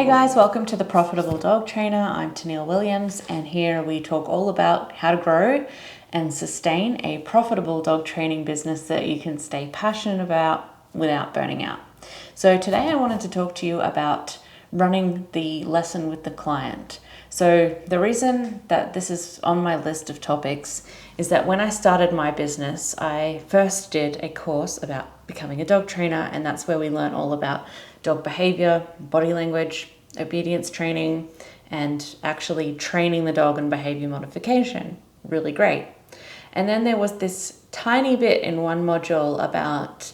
guys, welcome to the Profitable Dog Trainer. I'm Tennille Williams, and here we talk all about how to grow and sustain a profitable dog training business that you can stay passionate about without burning out. So today I wanted to talk to you about running the lesson with the client. So the reason that this is on my list of topics is that when I started my business, I first did a course about becoming a dog trainer, and that's where we learn all about dog behavior, body language, obedience training, and actually training the dog in behavior modification. Really great. And then there was this tiny bit in one module about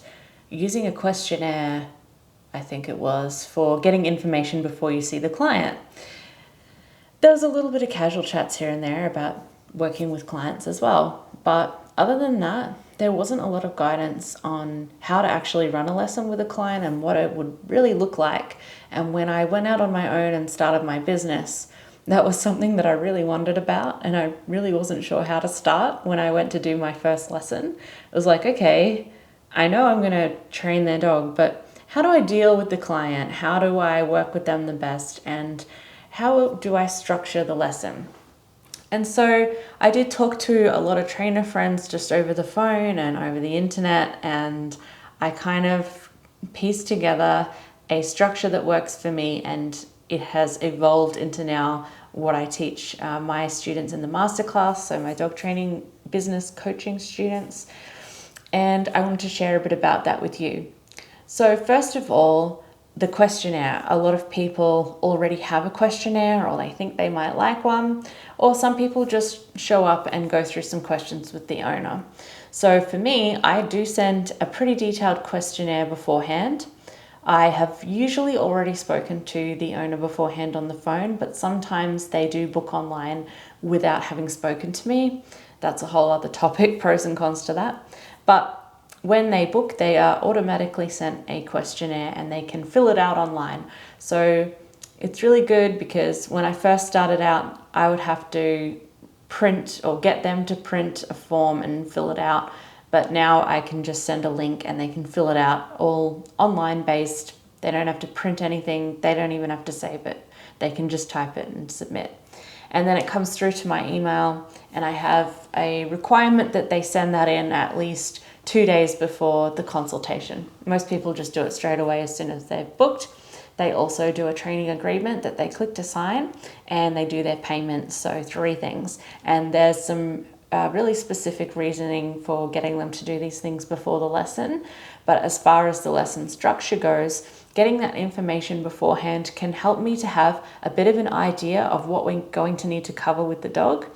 using a questionnaire, I think it was, for getting information before you see the client. There was a little bit of casual chats here and there about working with clients as well. But other than that, there wasn't a lot of guidance on how to actually run a lesson with a client and what it would really look like. And when I went out on my own and started my business, that was something that I really wondered about, and I really wasn't sure how to start when I went to do my first lesson. It was like, okay, I know I'm going to train their dog, but how do I deal with the client? How do I work with them the best? And how do I structure the lesson? And so I did talk to a lot of trainer friends just over the phone and over the internet, and I kind of pieced together a structure that works for me, and it has evolved into now what I teach my students in the masterclass, so my dog training business coaching students. And I wanted to share a bit about that with you. So first of all, the questionnaire. A lot of people already have a questionnaire, or they think they might like one, or some people just show up and go through some questions with the owner. So for me, I do send a pretty detailed questionnaire beforehand. I have usually already spoken to the owner beforehand on the phone, but sometimes they do book online without having spoken to me. That's a whole other topic, pros and cons to that. But when they book, they are automatically sent a questionnaire and they can fill it out online. So it's really good because when I first started out, I would have to print or get them to print a form and fill it out. But now I can just send a link and they can fill it out, all online based. They don't have to print anything. They don't even have to save it. They can just type it and submit. And then it comes through to my email, and I have a requirement that they send that in at least 2 days before the consultation. Most people just do it straight away as soon as they've booked. They also do a training agreement that they click to sign, and they do their payments. So 3 things. And there's some really specific reasoning for getting them to do these things before the lesson. But as far as the lesson structure goes, getting that information beforehand can help me to have a bit of an idea of what we're going to need to cover with the dog.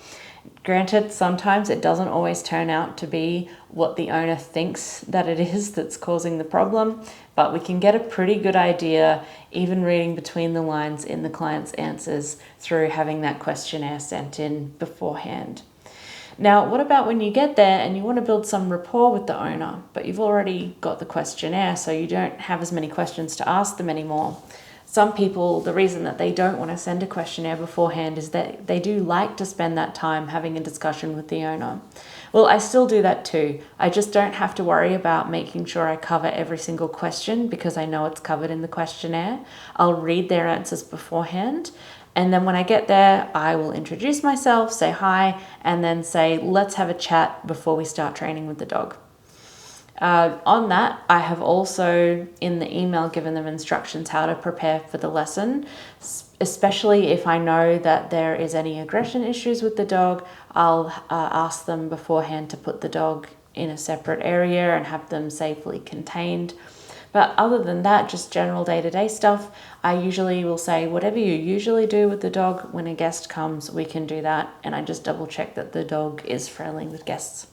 Granted, sometimes it doesn't always turn out to be what the owner thinks that it is that's causing the problem, but we can get a pretty good idea, even reading between the lines in the client's answers, through having that questionnaire sent in beforehand. Now, what about when you get there and you want to build some rapport with the owner, but you've already got the questionnaire, so you don't have as many questions to ask them anymore? Some people, the reason that they don't want to send a questionnaire beforehand is that they do like to spend that time having a discussion with the owner. Well, I still do that too. I just don't have to worry about making sure I cover every single question because I know it's covered in the questionnaire. I'll read their answers beforehand. And then when I get there, I will introduce myself, say hi, and then say, let's have a chat before we start training with the dog. On that, I have also in the email given them instructions how to prepare for the lesson, especially if I know that there is any aggression issues with the dog. I'll ask them beforehand to put the dog in a separate area and have them safely contained. But other than that, just general day-to-day stuff, I usually will say, whatever you usually do with the dog, when a guest comes, we can do that. And I just double check that the dog is friendly with guests.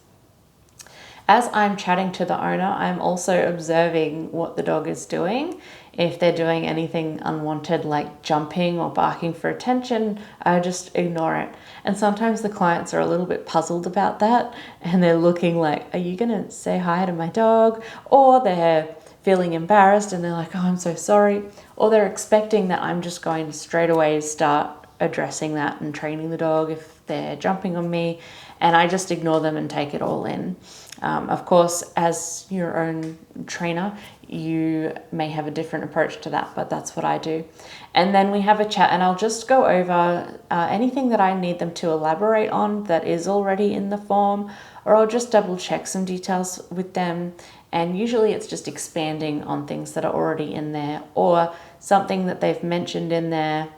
As I'm chatting to the owner, I'm also observing what the dog is doing. If they're doing anything unwanted, like jumping or barking for attention, I just ignore it. And sometimes the clients are a little bit puzzled about that, and they're looking like, are you going to say hi to my dog? Or they're feeling embarrassed and they're like, oh, I'm so sorry. Or they're expecting that I'm just going to straight away start addressing that and training the dog if they're jumping on me. and I just ignore them and take it all in. Of course, as your own trainer, you may have a different approach to that, but that's what I do. And then we have a chat, and I'll just go over anything that I need them to elaborate on that is already in the form, or I'll just double check some details with them. And usually it's just expanding on things that are already in there, or something that they've mentioned in there,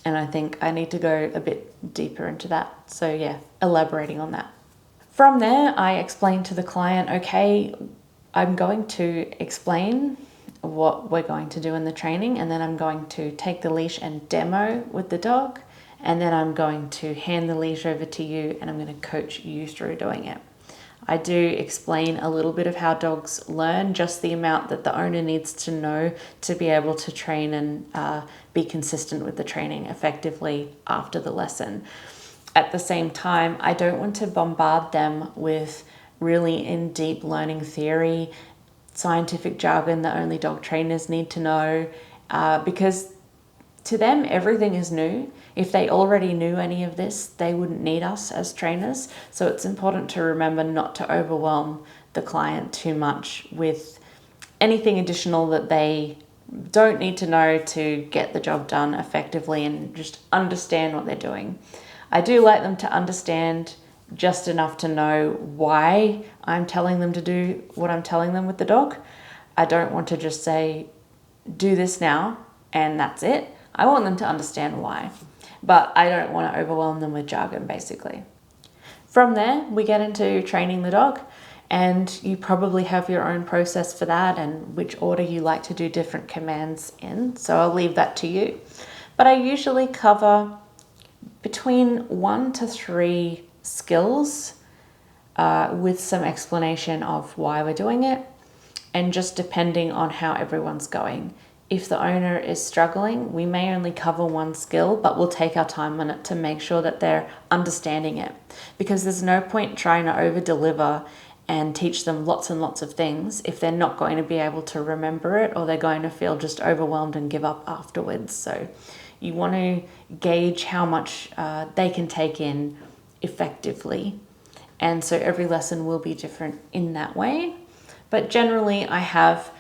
and I think I need to go a bit deeper into that. So yeah, elaborating on that. From there, I explain to the client, okay, I'm going to explain what we're going to do in the training, and then I'm going to take the leash and demo with the dog, and then I'm going to hand the leash over to you, and I'm going to coach you through doing it. I do explain a little bit of how dogs learn, just the amount that the owner needs to know to be able to train and be consistent with the training effectively after the lesson. At the same time, I don't want to bombard them with really in-deep learning theory, scientific jargon that only dog trainers need to know, because to them, everything is new. If they already knew any of this, they wouldn't need us as trainers. So it's important to remember not to overwhelm the client too much with anything additional that they don't need to know to get the job done effectively, and just understand what they're doing. I do like them to understand just enough to know why I'm telling them to do what I'm telling them with the dog. I don't want to just say, do this now, and that's it. I want them to understand why, but I don't want to overwhelm them with jargon, basically. From there, we get into training the dog, and you probably have your own process for that and which order you like to do different commands in, so I'll leave that to you. But I usually cover between 1 to 3 skills with some explanation of why we're doing it, and just depending on how everyone's going. If the owner is struggling, we may only cover 1 skill, but we'll take our time on it to make sure that they're understanding it, because there's no point trying to over-deliver and teach them lots and lots of things if they're not going to be able to remember it, or they're going to feel just overwhelmed and give up afterwards. So you want to gauge how much they can take in effectively. And so every lesson will be different in that way. But generally, I have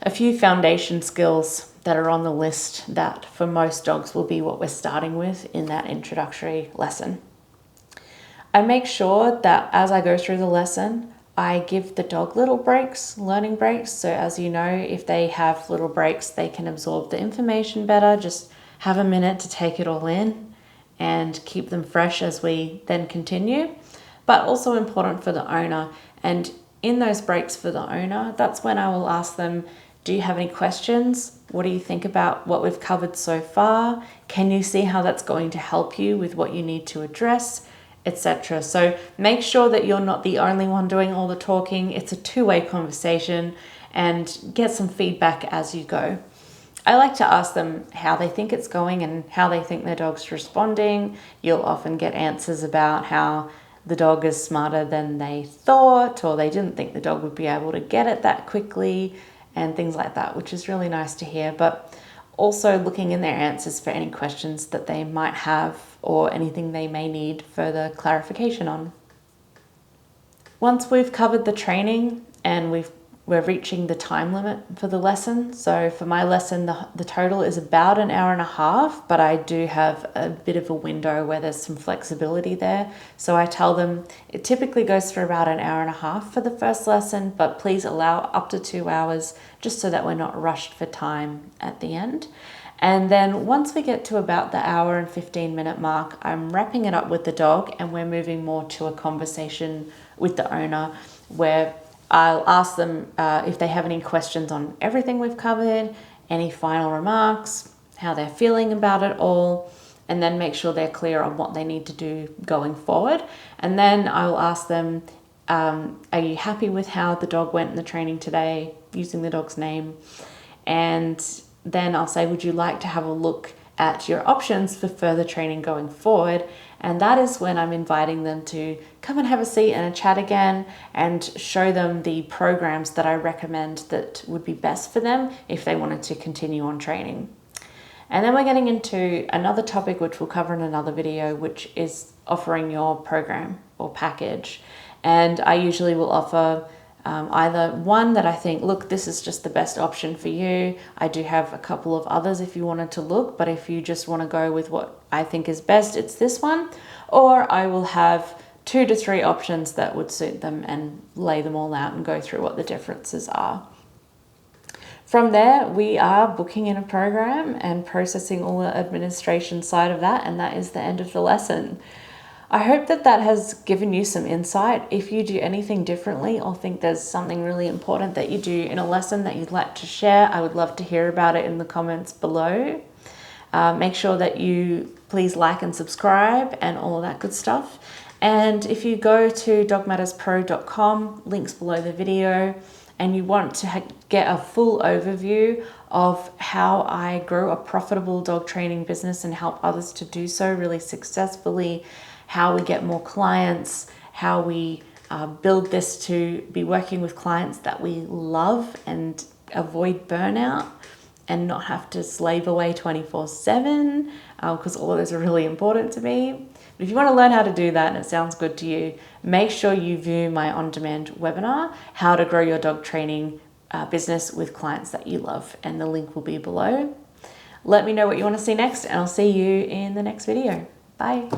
a few foundation skills that are on the list that for most dogs will be what we're starting with in that introductory lesson. I make sure that as I go through the lesson, I give the dog little breaks, learning breaks. So as you know, if they have little breaks, they can absorb the information better. Just have a minute to take it all in and keep them fresh as we then continue. But also important for the owner. And in those breaks for the owner, that's when I will ask them, do you have any questions? What do you think about what we've covered so far? Can you see how that's going to help you with what you need to address, etc.? So make sure that you're not the only one doing all the talking. It's a two-way conversation, and get some feedback as you go. I like to ask them how they think it's going and how they think their dog's responding. You'll often get answers about how the dog is smarter than they thought, or they didn't think the dog would be able to get it that quickly, and things like that, which is really nice to hear. But also looking in their answers for any questions that they might have, or anything they may need further clarification on. Once we've covered the training and we're reaching the time limit for the lesson. So for my lesson, the total is about an hour and a half, but I do have a bit of a window where there's some flexibility there. So I tell them it typically goes for about an hour and a half for the first lesson, but please allow up to 2 hours, just so that we're not rushed for time at the end. And then once we get to about the hour and 15-minute mark, I'm wrapping it up with the dog, and we're moving more to a conversation with the owner, where I'll ask them if they have any questions on everything we've covered, any final remarks, how they're feeling about it all, and then make sure they're clear on what they need to do going forward. And then I will ask them, are you happy with how the dog went in the training today, using the dog's name? And then I'll say, would you like to have a look at your options for further training going forward? And that is when I'm inviting them to come and have a seat and a chat again, and show them the programs that I recommend that would be best for them if they wanted to continue on training. And then we're getting into another topic, which we'll cover in another video, which is offering your program or package. And I usually will offer either one that I think, look, this is just the best option for you. I do have a couple of others if you wanted to look, but if you just want to go with what I think is best, it's this one. Or I will have 2 to 3 options that would suit them and lay them all out and go through what the differences are. From there, we are booking in a program and processing all the administration side of that, and that is the end of the lesson. I hope that that has given you some insight. If you do anything differently or think there's something really important that you do in a lesson that you'd like to share, I would love to hear about it in the comments below. Make sure that you please like and subscribe and all of that good stuff. And if you go to dogmatterspro.com, links below the video, and you want to get a full overview of how I grow a profitable dog training business and help others to do so really successfully, how we get more clients, how we build this to be working with clients that we love and avoid burnout and not have to slave away 24/7, because all of those are really important to me. But if you want to learn how to do that and it sounds good to you, make sure you view my on-demand webinar, How to Grow Your Dog Training Business with Clients That You Love, and the link will be below. Let me know what you want to see next, and I'll see you in the next video. Bye.